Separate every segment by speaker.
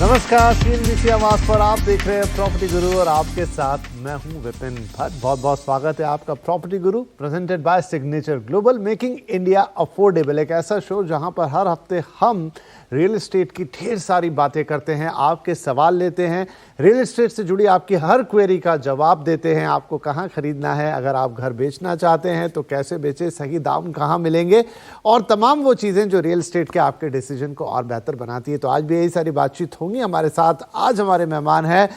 Speaker 1: नमस्कार, CNBC आवाज पर आप देख रहे हैं प्रॉपर्टी गुरु और आपके साथ मैं हूं विपिन भट्ट। बहुत बहुत स्वागत है आपका property Guru presented by signature global, making India affordable. एक ऐसा शो जहां पर हर हफ्ते हम रियल एस्टेट की ढेर सारी बातें करते हैं, आपके सवाल लेते हैं, रियल एस्टेट से जुड़ी आपकी हर क्वेरी का जवाब देते हैं। आपको कहां खरीदना है, अगर आप घर बेचना चाहते हैं तो कैसे बेचें, सही दाम कहां मिलेंगे, और तमाम वो चीज़ें जो रियल एस्टेट के आपके डिसीजन को और बेहतर बनाती है। तो आज भी यही सारी बातचीत होंगी। हमारे साथ आज हमारे मेहमान हैं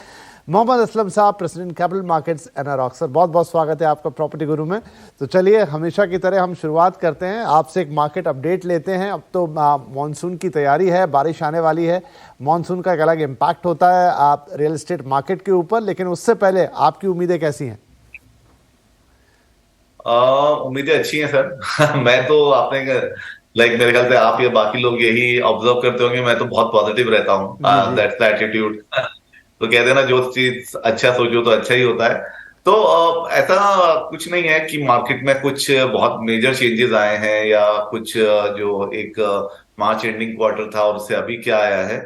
Speaker 1: मोहम्मद असलम साहब, president capital markets Anarock. Sir, बहुत बहुत स्वागत है आपका प्रॉपर्टी गुरु में। तो चलिए, हमेशा की तरह हम शुरुआत करते हैं, आपसे एक मार्केट अपडेट लेते हैं। अब तो मॉनसून की तैयारी है, बारिश आने वाली है, मॉनसून का एक अलग इम्पैक्ट होता है आप रियल एस्टेट मार्केट के ऊपर, लेकिन उससे पहले आपकी उम्मीदें कैसी हैं?
Speaker 2: उम्मीदें अच्छी हैं सर। मैं तो आपने मेरे ख्याल से आप या बाकी लोग यही ऑब्जर्व करते होंगे, मैं तो बहुत पॉजिटिव रहता हूँ।
Speaker 1: जी जी।
Speaker 2: That's the attitude. तो कहते हैं ना, जो चीज अच्छा सोचो तो अच्छा ही होता है। तो ऐसा कुछ नहीं है कि मार्केट में कुछ बहुत मेजर चेंजेस आए हैं या कुछ जो एक मार्च एंडिंग क्वार्टर था और उससे अभी क्या आया है।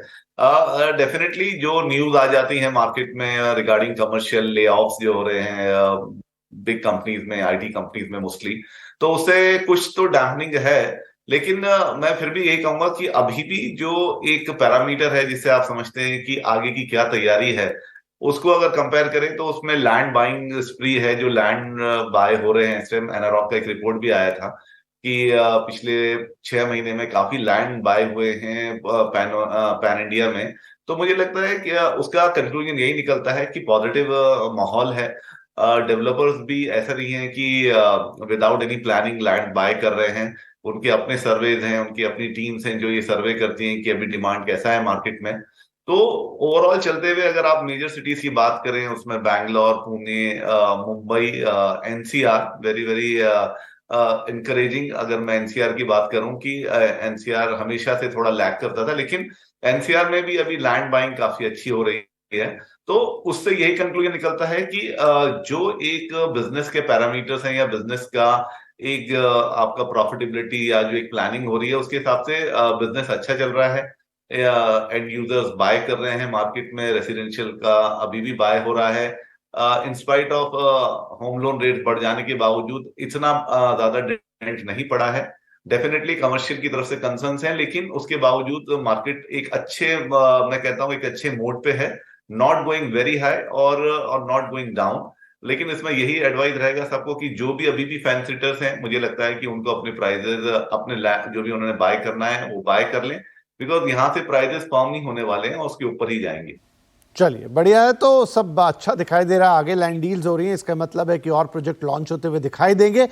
Speaker 2: डेफिनेटली जो न्यूज आ जाती है मार्केट में रिगार्डिंग कमर्शियल ले ऑफ्स जो हो रहे हैं बिग कंपनीज में, आईटी कंपनीज में मोस्टली, तो उससे कुछ तो डैम्पनिंग है। लेकिन मैं फिर भी यही कहूंगा कि अभी भी जो एक पैरामीटर है जिससे आप समझते हैं कि आगे की क्या तैयारी है, उसको अगर कंपेयर करें तो उसमें लैंड बाइंग स्प्री है। जो लैंड बाय हो रहे हैं, इस टाइम एनारॉक का एक रिपोर्ट भी आया था कि पिछले 6 महीने में काफी लैंड बाय हुए हैं पैन इंडिया में। तो मुझे लगता है कि उसका कंक्लूजन यही निकलता है कि पॉजिटिव माहौल है। डेवलपर्स भी ऐसा नहीं है कि without any planning land buy कर रहे हैं। उनके अपने सर्वेज हैं, उनकी अपनी टीम्स हैं जो ये सर्वे करती हैं कि अभी डिमांड कैसा है मार्केट में। तो ओवरऑल चलते हुए अगर आप मेजर सिटीज की बात करें, उसमें Bangalore, Pune, Mumbai, NCR very very encouraging. अगर मैं एनसीआर की बात करूं कि एनसीआर हमेशा से थोड़ा लैग करता था, लेकिन एनसीआर में भी अभी लैंड बाइंग काफी अच्छी हो रही है। तो उससे यही कंक्लूजन निकलता है कि जो एक बिजनेस के पैरामीटर्स हैं या बिजनेस का एक आपका प्रॉफिटेबिलिटी या जो एक प्लानिंग हो रही है, उसके हिसाब से बिजनेस अच्छा चल रहा है। एंड यूजर्स बाय कर रहे हैं मार्केट में, रेसिडेंशियल का अभी भी बाय हो रहा है। In spite of home loan rate बढ़ जाने के बावजूद इतना ज्यादा डेंट नहीं पड़ा है। डेफिनेटली कमर्शियल की तरफ से कंसर्न्स हैं, लेकिन उसके बावजूद मार्केट एक अच्छे मैं कहता हूं एक अच्छे मोड पे है। नॉट गोइंग वेरी हाई और नॉट गोइंग डाउन। लेकिन इसमें यही एडवाइस रहेगा सबको कि जो भी अभी भी फैन सिटर्स हैं, मुझे लगता है कि उनको अपने प्राइजेस अपने जो भी उन्होंने बाय करना है वो बाय कर लें, बिकॉज यहाँ से प्राइजेस कम नहीं होने वाले हैं, उसके ऊपर ही जाएंगे।
Speaker 1: चलिए, बढ़िया है। तो सब अच्छा दिखाई दे रहा है, आगे लैंड डील्स हो रही हैं, इसका मतलब है कि और प्रोजेक्ट लॉन्च होते हुए दिखाई देंगे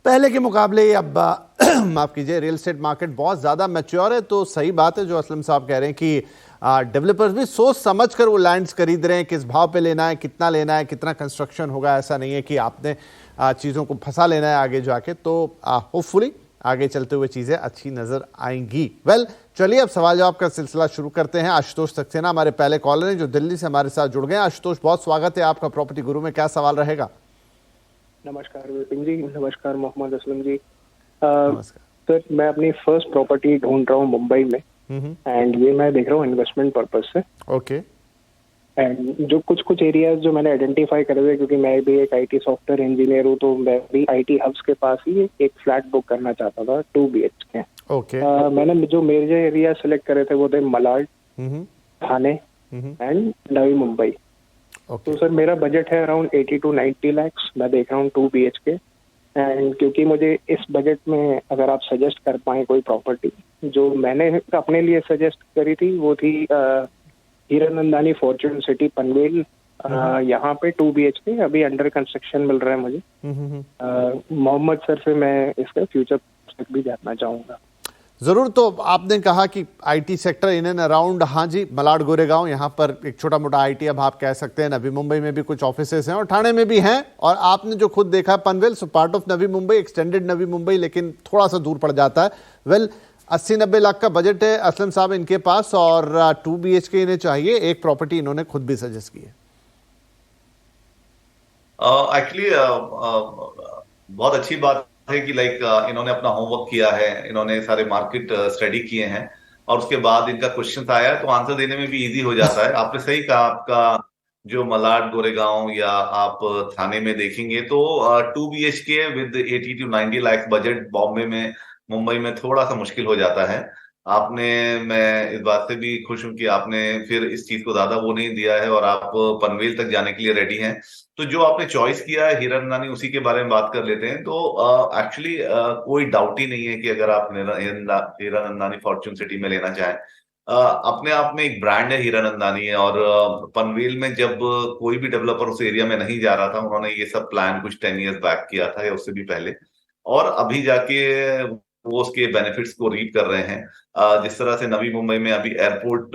Speaker 1: पहले के मुकाबले। अब माफ कीजिए, रियल एस्टेट मार्केट बहुत ज़्यादा मैच्योर है। तो सही बात है जो असलम साहब कह रहे हैं कि डेवलपर्स भी सोच समझ कर वो लैंड्स खरीद रहे हैं, किस भाव पे लेना है, कितना कंस्ट्रक्शन होगा। ऐसा नहीं है कि आपने चीज़ों को फंसा लेना है आगे जाके। तो होपफुली आगे चलते हुए चीज़ें अच्छी नज़र आएंगी। चलिए, अब सवाल जवाब का सिलसिला शुरू करते हैं। आशुतोष सक्सेना हमारे पहले कॉलर हैं जो दिल्ली से हमारे साथ जुड़ गए हैं। आशुतोष, बहुत स्वागत है आपका प्रॉपर्टी गुरु में। क्या सवाल रहेगा?
Speaker 3: नमस्कार विपिन जी, नमस्कार मोहम्मद असलम जी।
Speaker 1: नमस्कार
Speaker 3: सर, मैं अपनी फर्स्ट प्रॉपर्टी ढूंढ रहा हूँ मुंबई में, एंड ये मैं देख रहा हूँ इन्वेस्टमेंट पर्पज से।
Speaker 1: ओके।
Speaker 3: एंड जो कुछ एरियाज जो मैंने आइडेंटिफाई करे हुए, क्योंकि मैं भी एक आईटी सॉफ्टवेयर इंजीनियर हूँ, तो मैं भी आईटी हब्स के पास ही एक फ्लैट बुक करना चाहता था 2 BHK।
Speaker 1: ओके।
Speaker 3: मैंने जो मेजर एरिया सेलेक्ट करे थे वो थे मलाड, ठाणे एंड नवी मुंबई। तो सर, मेरा बजट है अराउंड 80 to 90 lakhs। मैं देख रहा हूँ 2 BHK। एंड क्योंकि मुझे इस बजट में अगर आप सजेस्ट कर पाए कोई प्रॉपर्टी, जो मैंने अपने लिए सजेस्ट करी थी वो थी हीरानंदानी फॉर्चून सिटी पनवेल। यहाँ पे 2 BHK अभी अंडर कंस्ट्रक्शन मिल रहा है मुझे। मोहम्मद सर से मैं इसका फ्यूचर भी जानना चाहूंगा।
Speaker 1: जरूर। तो आपने कहा कि IT sector in and around, हाँ जी, मलाड गोरेगांव, यहाँ पर एक छोटा मोटा आईटी अब आप कह सकते हैं। नवी मुंबई में भी कुछ ऑफिसेस हैं और ठाणे में भी हैं, और आपने जो खुद देखा Panvel, so part of Navi Mumbai, extended Navi Mumbai, लेकिन थोड़ा सा दूर पड़ जाता है। 80-90 लाख का बजट है असलम साहब इनके पास, और 2 BHK इन्हें चाहिए। एक प्रॉपर्टी इन्होंने खुद भी सजेस्ट की है।
Speaker 2: एक्चुअली बहुत अच्छी बात है कि इन्होंने अपना होमवर्क किया है, इन्होंने सारे मार्केट स्टडी किए हैं। और उसके बाद इनका क्वेश्चन आया तो आंसर देने में भी इजी हो जाता है। आपने सही कहा, आपका जो मलाड गोरेगांव या आप थाने में देखेंगे तो 2 BHK with 80 to 90 lakh budget Bombay में, मुंबई में थोड़ा सा मुश्किल हो जाता है। आपने, मैं इस बात से भी खुश हूं कि आपने फिर इस चीज को ज्यादा वो नहीं दिया है और आप पनवेल तक जाने के लिए रेडी हैं। तो जो आपने चॉइस किया है हीरानंदानी, उसी के बारे में बात कर लेते हैं। तो एक्चुअली कोई डाउट ही नहीं है कि अगर आप हीरानंदानी फॉर्च्यून सिटी में लेना चाहें, अपने आप में एक ब्रांड है हीरानंदानी है। और पनवेल में जब कोई भी डेवलपर उस एरिया में नहीं जा रहा था, उन्होंने ये सब प्लान कुछ 10 years बैक किया था या उससे भी पहले, और अभी जाके वो उसके बेनिफिट्स को रीप कर रहे हैं। जिस तरह से नवी मुंबई में अभी एयरपोर्ट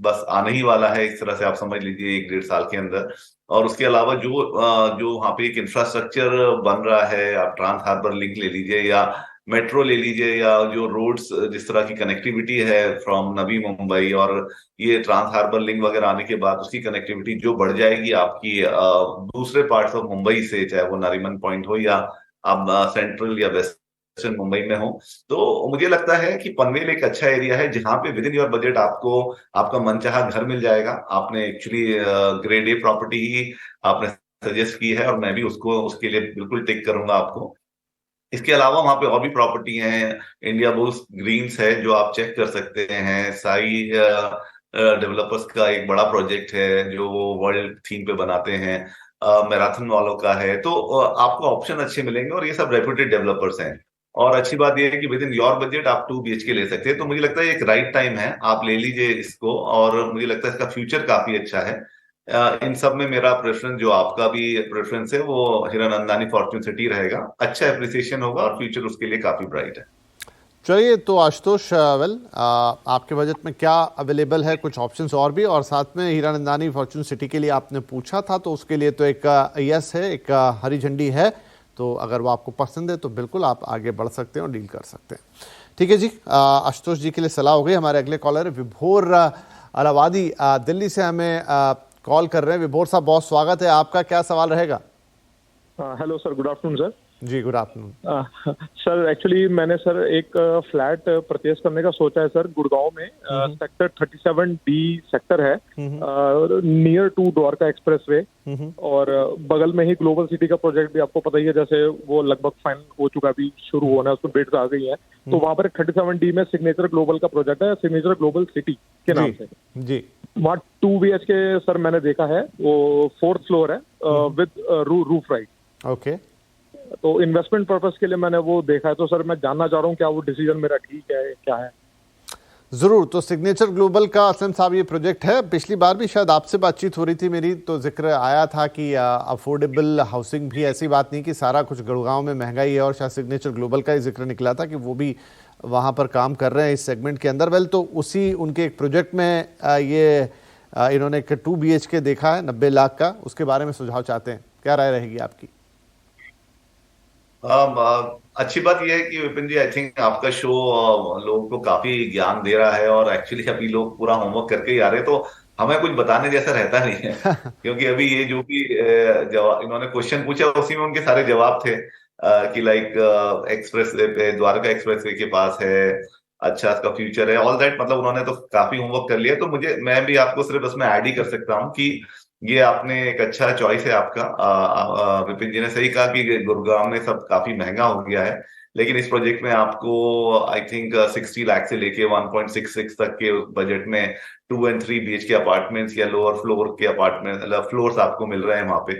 Speaker 2: बस आने ही वाला है, इस तरह से आप समझ लीजिए 1-1.5 साल के अंदर। और उसके अलावा जो वहाँ पे एक इंफ्रास्ट्रक्चर बन रहा है, आप ट्रांस हार्बर लिंक ले लीजिए या मेट्रो ले लीजिए, या जो रोड्स, जिस तरह की कनेक्टिविटी है फ्रॉम नवी मुंबई, और ये ट्रांस हार्बर लिंक वगैरह आने के बाद उसकी कनेक्टिविटी जो बढ़ जाएगी आपकी दूसरे पार्ट्स ऑफ मुंबई से, चाहे वो नारीमन पॉइंट हो या आप सेंट्रल या वेस्टर्न मुंबई में हो। तो मुझे लगता है कि पनवेल एक अच्छा एरिया है जहां पे विद इन योर बजट आपको आपका मनचाहा घर मिल जाएगा। आपने एक्चुअली ग्रेड ए प्रॉपर्टी ही आपने सजेस्ट की है और मैं भी उसको उसके लिए बिल्कुल टिक करूंगा आपको। इसके अलावा वहां पे और भी प्रॉपर्टी हैं, इंडिया बुल्स ग्रीन्स है जो आप चेक कर सकते हैं। साई डेवलपर्स का एक बड़ा प्रोजेक्ट है जो वो वर्ल्ड थीम पे बनाते हैं। मैराथन वालों का है। तो आपको ऑप्शन अच्छे मिलेंगे और ये सब रेप्यूटेड डेवलपर्स हैं। और अच्छी बात यह है कि विद इन योर बजट आप 2 BHK ले सकते हैं। तो मुझे लगता है एक राइट टाइम है, आप ले लीजिए इसको। और मुझे लगता है इसका फ्यूचर काफी अच्छा है। इन सब में मेरा प्रेफरेंस, जो आपका भी प्रेफरेंस है, वो हीरानंदानी फॉर्च्यून सिटी रहेगा। अच्छा एप्रिसिएशन होगा और फ्यूचर उसके लिए काफी ब्राइट है।
Speaker 1: चलिए, तो आशुतोष, वेल, आपके बजट में क्या अवेलेबल है, कुछ ऑप्शंस और भी, और साथ में हीरानंदानी फॉर्च्यून सिटी के लिए आपने पूछा था तो उसके लिए तो एक यस है, एक हरी झंडी है। तो अगर वो आपको पसंद है तो बिल्कुल आप आगे बढ़ सकते हैं और डील कर सकते हैं। ठीक है जी, आशुतोष जी के लिए सलाह हो गई। हमारे अगले कॉलर है विभोर अलावादी, दिल्ली से हमें कॉल कर रहे हैं। विभोर साहब, बहुत स्वागत है आपका, क्या सवाल रहेगा?
Speaker 4: Hello sir, good afternoon sir.
Speaker 1: जी, गुड आफ्टरनून
Speaker 4: सर। एक्चुअली मैंने सर एक फ्लैट परचेज करने का सोचा है सर, गुड़गांव में। सेक्टर 37D सेक्टर है, नियर टू द्वारका एक्सप्रेसवे, और बगल में ही ग्लोबल सिटी का प्रोजेक्ट भी आपको पता ही है, जैसे वो लगभग फाइनल हो चुका, भी शुरू होना है, उसमें बिड्स आ गई है। तो वहां पर 37D में सिग्नेचर ग्लोबल का प्रोजेक्ट है, सिग्नेचर ग्लोबल सिटी के नाम से
Speaker 1: जी।
Speaker 4: वहाँ 2 BHK सर मैंने देखा है, वो 4th फ्लोर है विद रूफ राइट।
Speaker 1: ओके,
Speaker 4: तो इन्वेस्टमेंट पर्पस के लिए मैंने वो देखा है। तो सर मैं जानना चाह रहा हूँ क्या वो डिसीजन मेरा ठीक है, क्या है?
Speaker 1: जरूर। तो सिग्नेचर ग्लोबल का असलम साहब ये प्रोजेक्ट है। पिछली बार भी शायद आपसे बातचीत हो रही थी मेरी, तो जिक्र आया था कि अफोर्डेबल हाउसिंग भी, ऐसी बात नहीं कि सारा कुछ गुड़गांव में महंगाई है, और शायद सिग्नेचर ग्लोबल का ही जिक्र निकला था कि वो भी वहाँ पर काम कर रहे हैं इस सेगमेंट के अंदर। वेल, तो उसी उनके एक प्रोजेक्ट में ये इन्होंने एक 2 BHK देखा है 90 लाख का, उसके बारे में सुझाव चाहते हैं, क्या राय रहेगी आपकी?
Speaker 2: अच्छी बात यह है कि विपिन जी, आई थिंक आपका शो लोगों को काफी ज्ञान दे रहा है, और एक्चुअली अभी लोग पूरा होमवर्क करके ही आ रहे हैं, तो हमें कुछ बताने जैसा रहता नहीं है। क्योंकि अभी ये जो भी जवाब इन्होंने क्वेश्चन पूछा, उसी में उनके सारे जवाब थे कि लाइक एक्सप्रेस वे पे, द्वारका एक्सप्रेस वे के पास है, अच्छा इसका फ्यूचर है, ऑल दैट। मतलब उन्होंने तो काफी होमवर्क कर लिया। तो मैं भी आपको सिर्फ इसमें ऐड ही कर सकता हूँ कि ये आपने एक अच्छा चॉइस है आपका। विपिन जी ने सही कहा कि गुरुग्राम में सब काफी महंगा हो गया है, लेकिन इस प्रोजेक्ट में आपको आई थिंक 60 लाख से लेके 1.66 तक के बजट में 2 and 3 BHK अपार्टमेंट्स या लोअर फ्लोर के अपार्टमेंट, फ्लोर्स आपको मिल रहे हैं वहां पे।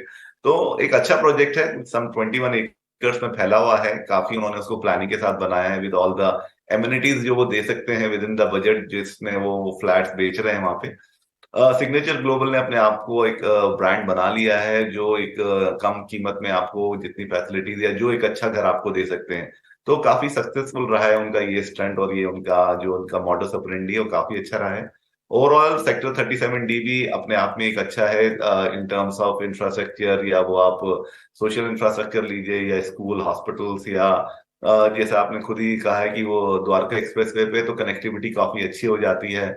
Speaker 2: तो एक अच्छा प्रोजेक्ट है, सम 21 एकर्स में फैला हुआ है। काफी उन्होंने उसको प्लानिंग के साथ बनाया है विद ऑल द एमिनिटीज जो वो दे सकते हैं विद इन द बजट जिसमें वो फ्लैट्स बेच रहे हैं वहां पे। सिग्नेचर ग्लोबल ने अपने आप को एक ब्रांड बना लिया है, जो एक कम कीमत में आपको जितनी फैसिलिटीज या जो एक अच्छा घर आपको दे सकते हैं। तो काफी सक्सेसफुल रहा है उनका ये स्टंट, और ये उनका मॉडस ऑपरेंडी है वो काफी अच्छा रहा है। ओवरऑल सेक्टर 37D भी अपने आप में एक अच्छा है इन टर्म्स ऑफ इंफ्रास्ट्रक्चर, या वो आप सोशल इंफ्रास्ट्रक्चर लीजिए या स्कूल, हॉस्पिटल्स, या जैसे आपने खुद ही कहा है कि वो द्वारका एक्सप्रेसवे पे तो कनेक्टिविटी काफी अच्छी हो जाती है।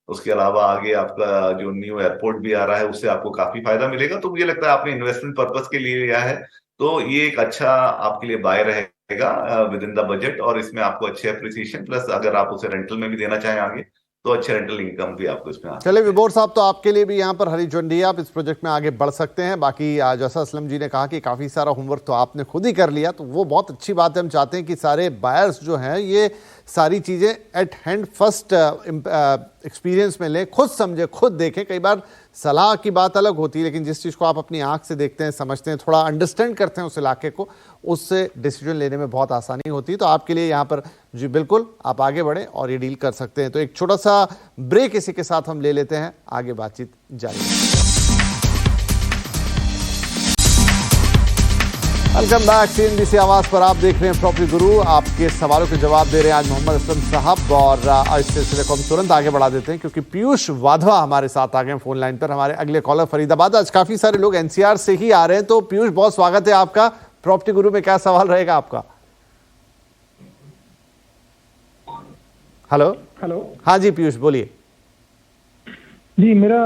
Speaker 2: उसके अलावा आगे आपका जो न्यू एयरपोर्ट भी आ रहा है, उससे आपको काफी फायदा मिलेगा। तो मुझे लगता है आपने इन्वेस्टमेंट पर्पस के लिए लिया है, तो ये एक अच्छा आपके लिए बाय रहेगा। विद इन द बजट, और इसमें आपको अच्छे अप्रिसिएशन प्लस अगर आप उसे रेंटल में भी देना चाहें आगे तो अच्छे रेंटल इनकम भी आपको इसमें आ।
Speaker 1: चलिए विभोर साहब, तो आपके लिए भी यहाँ पर हरी झंडी है, आप इस प्रोजेक्ट में आगे बढ़ सकते हैं। बाकी जैसा असलम जी ने कहा कि काफ़ी सारा होमवर्क तो आपने खुद ही कर लिया, तो वो बहुत अच्छी बात है। हम चाहते हैं कि सारे बायर्स जो हैं ये सारी चीज़ें एट हैंड फर्स्ट एक्सपीरियंस में लें, खुद समझे, खुद देखें। कई बार सलाह की बात अलग होती है, लेकिन जिस चीज़ को आप अपनी आंख से देखते हैं, समझते हैं, थोड़ा अंडरस्टैंड करते हैं उस इलाके को, उससे डिसीजन लेने में बहुत आसानी होती है। तो आपके लिए यहाँ पर जी बिल्कुल आप आगे बढ़े और ये डील कर सकते हैं। तो एक छोटा सा ब्रेक इसी के साथ हम ले लेते हैं, आगे बातचीत जारी। वेलकम बैक, CNBC आवाज पर आप देख रहे हैं प्रॉपर्टी गुरु। आपके सवालों के जवाब दे रहे हैं आज मोहम्मद असलम साहब, और इस सिलसिले को हम तुरंत आगे बढ़ा देते हैं क्योंकि पीयूष वाधवा हमारे साथ आ गए फोन लाइन पर। हमारे अगले कॉलर फरीदाबाद, आज काफी सारे लोग NCR से ही आ रहे हैं। तो पीयूष, बहुत स्वागत है आपका प्रॉपर्टी गुरु में। क्या सवाल रहेगा आपका? हेलो। हाँ जी पीयूष, बोलिए।
Speaker 5: जी, मेरा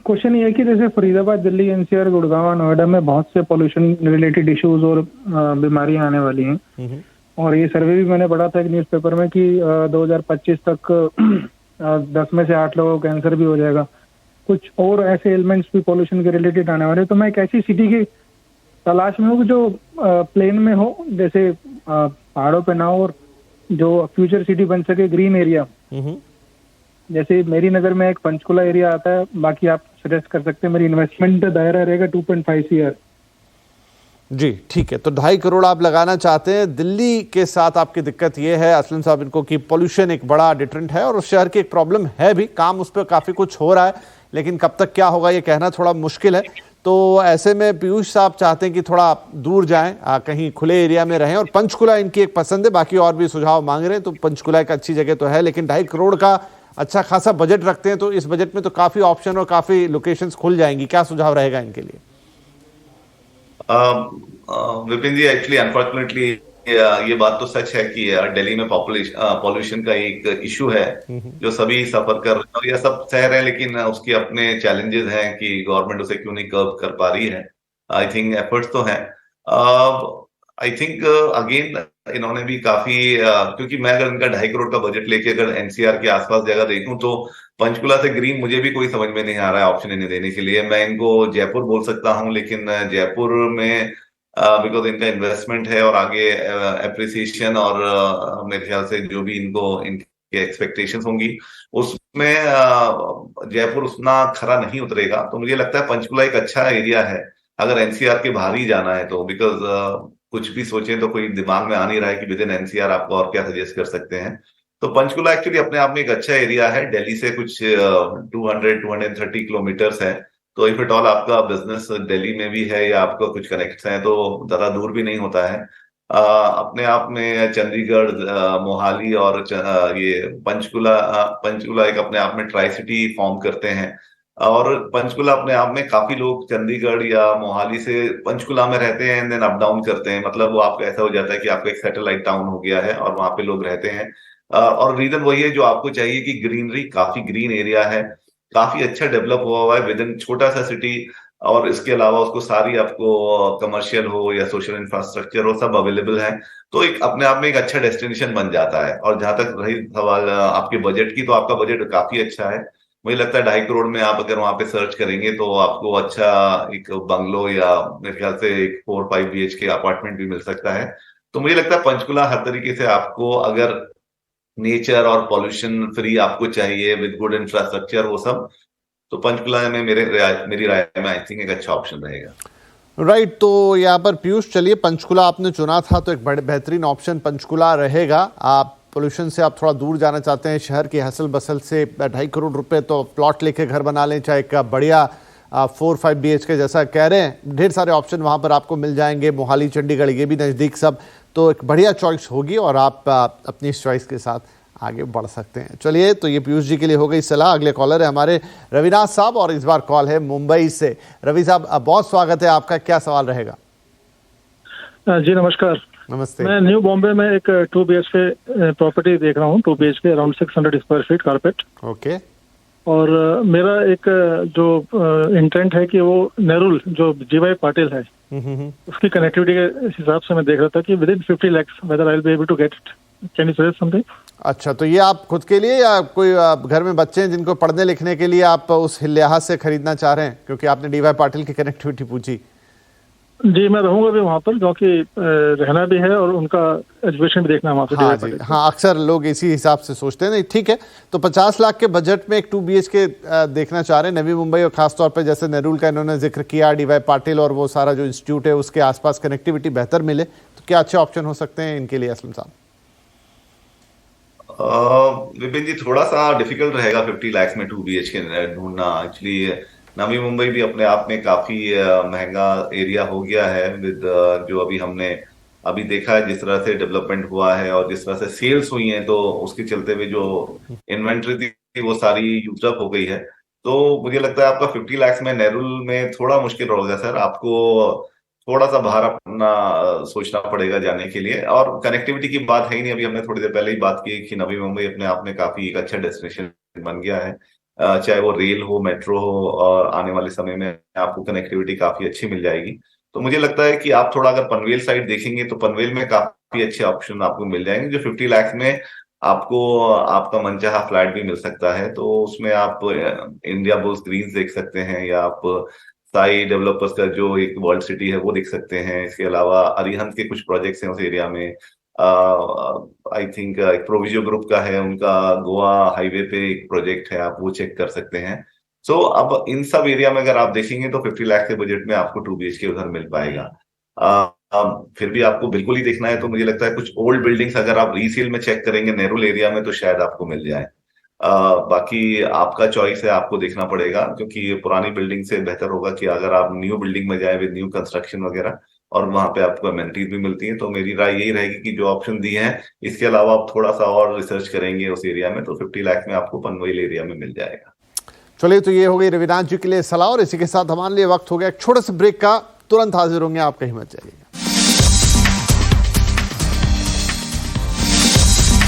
Speaker 5: क्वेश्चन ये है कि जैसे फरीदाबाद, दिल्ली, NCR, गुड़गांव, नोएडा में बहुत से पोल्यूशन रिलेटेड इश्यूज और बीमारियां आने वाली हैं, और ये सर्वे भी मैंने पढ़ा था एक न्यूज़पेपर में कि 2025 तक 10 में से 8 लोगों को कैंसर भी हो जाएगा। कुछ और ऐसे एलिमेंट्स भी पोल्यूशन के रिलेटेड आने वाले हैं। तो मैं एक ऐसी सिटी की तलाश में हूँ जो प्लेन में हो, जैसे पहाड़ों पे ना हो, और जो फ्यूचर सिटी बन सके, ग्रीन एरिया। जैसे मेरी नज़र में एक पंचकुला एरिया आता है, बाकी आप सजेस्ट कर सकते हैं। मेरी इन्वेस्टमेंट दायरा रहेगा 2.5 CR।
Speaker 1: जी ठीक है, तो 2.5 करोड़ आप लगाना चाहते हैं। दिल्ली के साथ आपकी दिक्कत ये है असलम साहब इनको कि पोल्यूशन एक बड़ा डिटरेंट है और उस शहर की एक प्रॉब्लम है भी, काम उस पर काफ़ी कुछ हो रहा है, लेकिन कब तक क्या होगा ये कहना थोड़ा मुश्किल है। तो ऐसे में पीयूष साहब चाहते हैं कि थोड़ा दूर जाएं, कहीं खुले एरिया में रहें, और पंचकुला इनकी एक पसंद है। बाकी और भी सुझाव मांग रहे हैं, तो पंचकुला एक अच्छी जगह तो है, लेकिन 2.5 करोड़ का अच्छा खासा बजट रखते हैं, तो इस बजट में तो काफी ऑप्शन और काफी लोकेशंस खुल जाएंगी। क्या सुझाव रहेगा इनके लिए?
Speaker 2: विपिन जी, एक्चुअली अनफॉर्चुनेटली ये बात तो सच है कि दिल्ली में पॉल्यूशन का एक इशू है जो सभी सफर कर रहे हैं और यह सब सह रहे हैं, लेकिन उसके अपने चैलेंजेस हैं कि गवर्नमेंट उसे क्यों नहीं कर्व कर पा रही है। आई थिंक एफर्ट्स तो हैं। आई थिंक अगेन इन्होंने भी काफी क्योंकि मैं अगर इनका 2.5 करोड़ का बजट लेके अगर NCR के आसपास जगह देखूं तो पंचकुला से ग्रीन मुझे भी कोई समझ में नहीं आ रहा है ऑप्शन इन्हें देने के लिए। मैं इनको जयपुर बोल सकता हूं, लेकिन जयपुर में बिकॉज इनका इन्वेस्टमेंट है और आगे एप्रिसिएशन और मेरे ख्याल से जो भी इनके एक्सपेक्टेशंस होंगी उसमें जयपुर उतना खरा नहीं उतरेगा। तो मुझे लगता है पंचकुला एक अच्छा एरिया है अगर NCR के बाहर ही जाना है तो, बिकॉज कुछ भी सोचें तो कोई दिमाग में आ नहीं रहा है कि विद इन NCR आपको और क्या सजेस्ट कर सकते हैं। तो पंचकुला एक्चुअली अपने आप में एक अच्छा एरिया है। दिल्ली से कुछ 230 किलोमीटर्स है, तो इफ इट ऑल आपका बिजनेस दिल्ली में भी है या आपका कुछ कनेक्ट है तो ज्यादा दूर भी नहीं होता है। अपने आप में चंडीगढ़, मोहाली और ये पंचकुला एक अपने आप में ट्राई सिटी फॉर्म करते हैं, और पंचकुला अपने आप में काफी लोग चंडीगढ़ या मोहाली से पंचकुला में रहते हैं एंड देन अप डाउन करते हैं। मतलब वो आपका ऐसा हो जाता है कि आपका एक सैटेलाइट टाउन हो गया है और वहां पे लोग रहते हैं। और रीजन वही है जो आपको चाहिए कि ग्रीनरी, काफी ग्रीन एरिया है, काफी अच्छा डेवलप हुआ है विद इन छोटा सा सिटी, और इसके अलावा उसको सारी आपको कमर्शियल हो या सोशल इंफ्रास्ट्रक्चर हो सब अवेलेबल है। तो एक अपने आप में एक अच्छा डेस्टिनेशन बन जाता है। और जहां तक रही सवाल आपके बजट की, तो आपका बजट काफी अच्छा है। मुझे लगता है 2.5 करोड़ में आप अगर वहां पे सर्च करेंगे तो आपको अच्छा एक बंगलो या मेरे ख्याल से एक 4-5 BHK अपार्टमेंट भी मिल सकता है। तो मुझे लगता है पंचकुला हर तरीके से आपको अगर नेचर और पॉल्यूशन फ्री आपको चाहिए विद गुड इंफ्रास्ट्रक्चर वो सब, तो पंचकुला में मेरी राय में आई थिंक एक अच्छा ऑप्शन रहेगा।
Speaker 1: राइट, तो यहाँ पर पीयूष, चलिए पंचकुला आपने चुना था तो एक बड़े बेहतरीन ऑप्शन पंचकुला रहेगा। आप पोल्यूशन से आप थोड़ा दूर जाना चाहते हैं, शहर की हसल बसल से 2.5 करोड़ रुपए तो प्लॉट लेके घर बना लें, चाहे एक बढ़िया 4-5 BHK जैसा कह रहे हैं, ढेर सारे ऑप्शन वहाँ पर आपको मिल जाएंगे। मोहाली, चंडीगढ़ ये भी नज़दीक सब, तो एक बढ़िया चॉइस होगी और आप अपनी इस चॉइस के साथ आगे बढ़ सकते हैं। चलिए, तो ये पीयूष जी के लिए हो गई सलाह। अगले कॉलर है हमारे रविनाथ साहब, और इस बार कॉल है मुंबई से। रवि साहब, बहुत स्वागत है आपका, क्या सवाल रहेगा?
Speaker 5: जी नमस्कार।
Speaker 1: नमस्ते।
Speaker 5: मैं न्यू बॉम्बे में एक 2 BHK प्रॉपर्टी देख रहा हूँ, 2 BHK around 600 square feet carpet.
Speaker 1: Okay.
Speaker 5: और मेरा एक जो इंटेंट है कि वो नेरुल जो GY पाटिल है
Speaker 6: उसकी कनेक्टिविटी के हिसाब से मैं देख रहा था कि within 50 lakh whether I will be able to get it. Can you suggest something?
Speaker 1: अच्छा, तो ये आप खुद के लिए या कोई घर में बच्चे हैं जिनको पढ़ने लिखने के लिए आप उस लिहाज से खरीदना चाह रहे हैं, क्योंकि आपने डीवाई पाटिल की कनेक्टिविटी पूछी?
Speaker 6: जी, मैं रहूंगा भी वहाँ पर, क्योंकि रहना भी है और उनका एजुकेशन भी देखना है वहाँ पे।
Speaker 1: हाँ जी, हाँ, अक्सर लोग इसी हिसाब से सोचते हैं। नहीं, ठीक है, तो 50 लाख के बजट में एक 2 BHK देखना चाह रहे हैं नवी मुंबई, और खासतौर पे जैसे नेरुल का इन्होंने जिक्र किया, डीवाई पाटिल और वो सारा जो इंस्टीट्यूट है उसके आसपास कनेक्टिविटी बेहतर मिले, तो क्या अच्छे ऑप्शन हो सकते हैं इनके लिए असलम साहब?
Speaker 2: विपिन जी, थोड़ा सा डिफिकल्ट रहेगा 50 लाख में 2 BHK ढूंढना। एक्चुअली नवी मुंबई भी अपने आप में काफी महंगा एरिया हो गया है विद जो अभी देखा है, जिस तरह से डेवलपमेंट हुआ है और जिस तरह से सेल्स हुई हैं, तो उसके चलते हुए जो इन्वेंट्री थी वो सारी यूज अप हो गई है। तो मुझे लगता है आपका 50 लाख में नेरुल में थोड़ा मुश्किल होगा सर, आपको थोड़ा सा बाहर अपना सोचना पड़ेगा जाने के लिए। और कनेक्टिविटी की बात है ही नहीं, अभी हमने थोड़ी देर पहले ही बात की कि नवी मुंबई अपने आप में काफी एक अच्छा डेस्टिनेशन बन गया है, चाहे वो रेल हो, मेट्रो हो, और आने वाले समय में आपको कनेक्टिविटी काफी अच्छी मिल जाएगी। तो मुझे लगता है कि आप थोड़ा अगर पनवेल साइड देखेंगे तो पनवेल में काफी अच्छे ऑप्शन आपको मिल जाएंगे, जो 50 लाख में आपको आपका मनचाहा फ्लैट भी मिल सकता है। तो उसमें आप इंडिया बुल्स ग्रीन्स देख सकते हैं, या आप साई डेवलपर्स का जो एक वर्ल्ड सिटी है वो देख सकते हैं। इसके अलावा अरिहंत के कुछ प्रोजेक्ट्स हैं उस एरिया में। आई थिंक एक प्रोविजो ग्रुप का है, उनका गोवा हाईवे पे एक प्रोजेक्ट है, आप वो चेक कर सकते हैं। सो अब इन सब एरिया में अगर आप देखेंगे तो 50 लाख के बजट में आपको 2 BHK उधर मिल पाएगा। फिर भी आपको बिल्कुल ही देखना है तो मुझे लगता है कुछ ओल्ड बिल्डिंग्स अगर आप रीसेल में चेक करेंगे नेरुल एरिया में तो शायद आपको मिल जाए। बाकी आपका चॉइस है, आपको देखना पड़ेगा, क्योंकि पुरानी बिल्डिंग से बेहतर होगा कि अगर आप न्यू बिल्डिंग में जाए विद न्यू कंस्ट्रक्शन वगैरह, और वहां पे आपको अमेनिटीज भी मिलती हैं। तो मेरी राय यही रहेगी कि जो ऑप्शन दिए हैं इसके अलावा आप थोड़ा सा और रिसर्च करेंगे उस एरिया में तो 50 लाख में आपको पनवेल एरिया में मिल जाएगा।
Speaker 1: चलिए, तो ये हो गई रविनाथ जी के लिए सलाह, और इसी के साथ हमारे लिए वक्त हो गया एक छोटे से ब्रेक का। तुरंत हाजिर होंगे, आप कहीं मत जाइए।